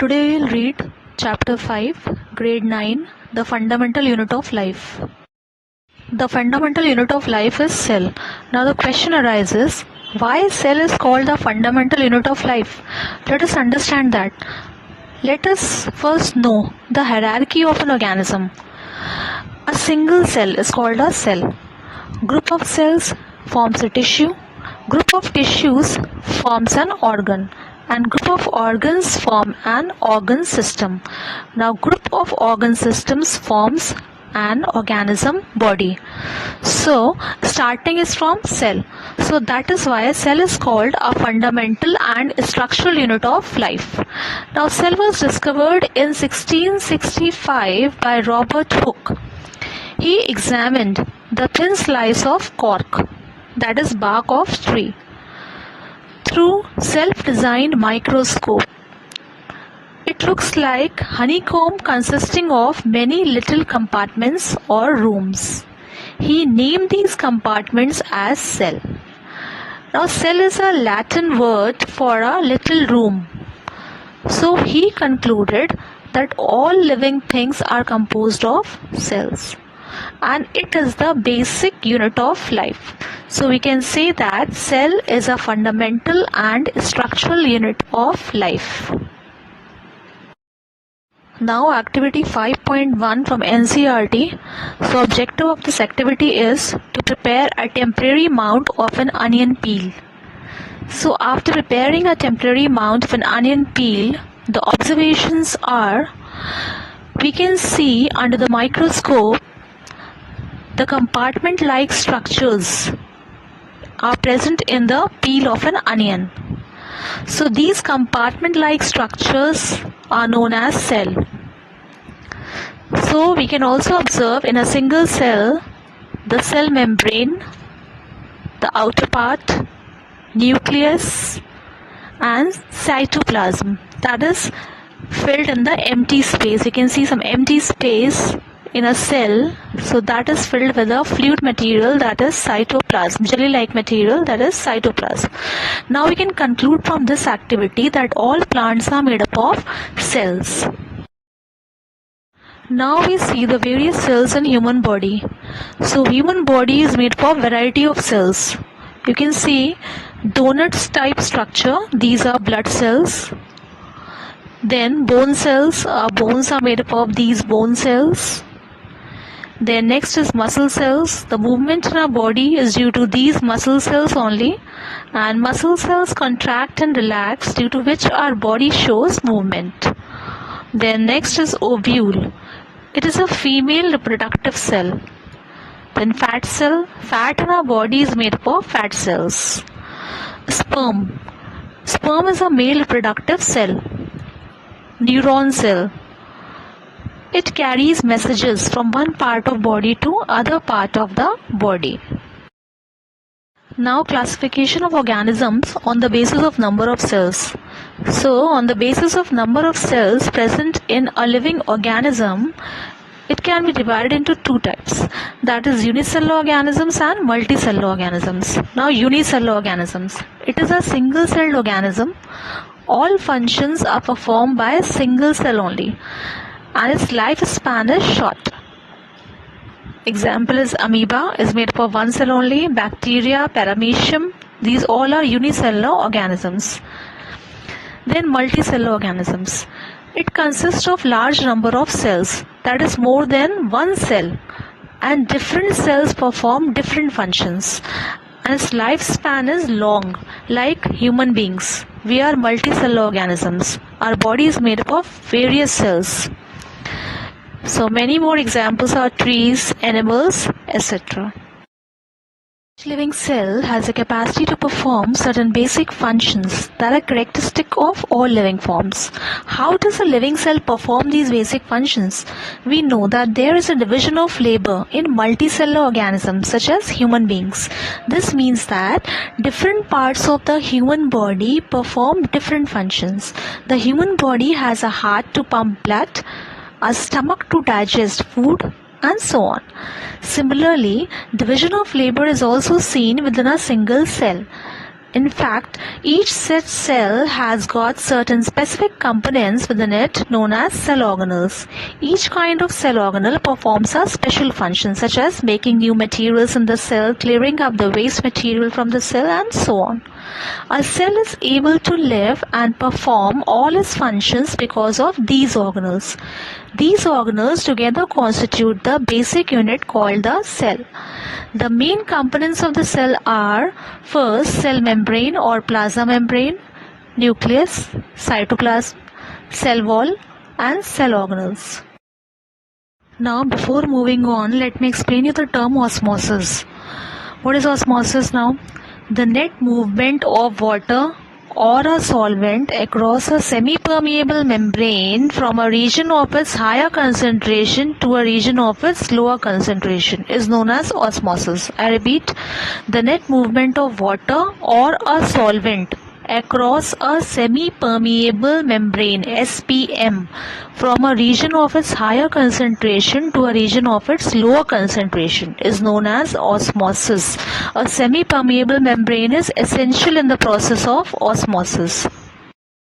Today we'll read Chapter 5, Grade 9, The Fundamental Unit of Life. The fundamental unit of life is cell. Now the question arises, why cell is called the fundamental unit of life? Let us understand that. Let us first know the hierarchy of an organism. A single cell is called a cell. Group of cells forms a tissue. Group of tissues forms an organ. And group of organs form an organ system. Now group of organ systems forms an organism body. So starting is from cell. So that is why cell is called a fundamental and structural unit of life. Now cell was discovered in 1665 by Robert Hooke. He examined the thin slice of cork, that is bark of tree, through self-designed microscope. It looks like honeycomb consisting of many little compartments or rooms. He named these compartments as cell. Now cell is a Latin word for a little room. So he concluded that all living things are composed of cells, and it is the basic unit of life. So we can say that cell is a fundamental and structural unit of life. Now activity 5.1 from NCERT. So objective of this activity is to prepare a temporary mount of an onion peel. So after preparing a temporary mount of an onion peel, the observations are, we can see under the microscope the compartment-like structures are present in the peel of an onion. So these compartment-like structures are known as cell. So we can also observe in a single cell the cell membrane, the outer part, nucleus and cytoplasm, that is filled in the empty space. You can see some empty space in a cell, so that is filled with a fluid material, that is cytoplasm, jelly-like material, that is cytoplasm. Now we can conclude from this activity that all plants are made up of cells. Now we see the various cells in human body. So human body is made up of variety of cells. You can see donuts type structure, these are blood cells. Then bone cells, bones are made up of these bone cells. Then next is muscle cells. The movement in our body is due to these muscle cells only, and muscle cells contract and relax, due to which our body shows movement. Then next is ovule. It is a female reproductive cell. Then fat cell. Fat in our body is made up of fat cells. Sperm. Sperm is a male reproductive cell. Neuron cell. It carries messages from one part of body to other part of the body. Now classification of organisms on the basis of number of cells. So on the basis of number of cells present in a living organism, it can be divided into two types, that is unicellular organisms and multicellular organisms. Now unicellular organisms. It is a single celled organism. All functions are performed by a single cell only, and its lifespan is short. Example is amoeba, is made up of one cell only. Bacteria, paramecium, these all are unicellular organisms. Then multicellular organisms. It consists of large number of cells, that is more than one cell, and different cells perform different functions, and its lifespan is long, like human beings. We are multicellular organisms. Our body is made up of various cells. So many more examples are trees, animals, etc. Each living cell has a capacity to perform certain basic functions that are characteristic of all living forms. How does a living cell perform these basic functions? We know that there is a division of labor in multicellular organisms such as human beings. This means that different parts of the human body perform different functions. The human body has a heart to pump blood, a stomach to digest food, and so on. Similarly, division of labor is also seen within a single cell. In fact, each such cell has got certain specific components within it known as cell organelles. Each kind of cell organelle performs a special function such as making new materials in the cell, clearing up the waste material from the cell, and so on. A cell is able to live and perform all its functions because of these organelles. These organelles together constitute the basic unit called the cell. The main components of the cell are first cell membrane or plasma membrane, nucleus, cytoplasm, cell wall, and cell organelles. Now before moving on, let me explain you the term osmosis. What is osmosis now? The net movement of water or a solvent across a semi-permeable membrane from a region of its higher concentration to a region of its lower concentration is known as osmosis. I repeat, the net movement of water or a solvent across a semi-permeable membrane SPM from a region of its higher concentration to a region of its lower concentration is known as osmosis. A semi-permeable membrane is essential in the process of osmosis.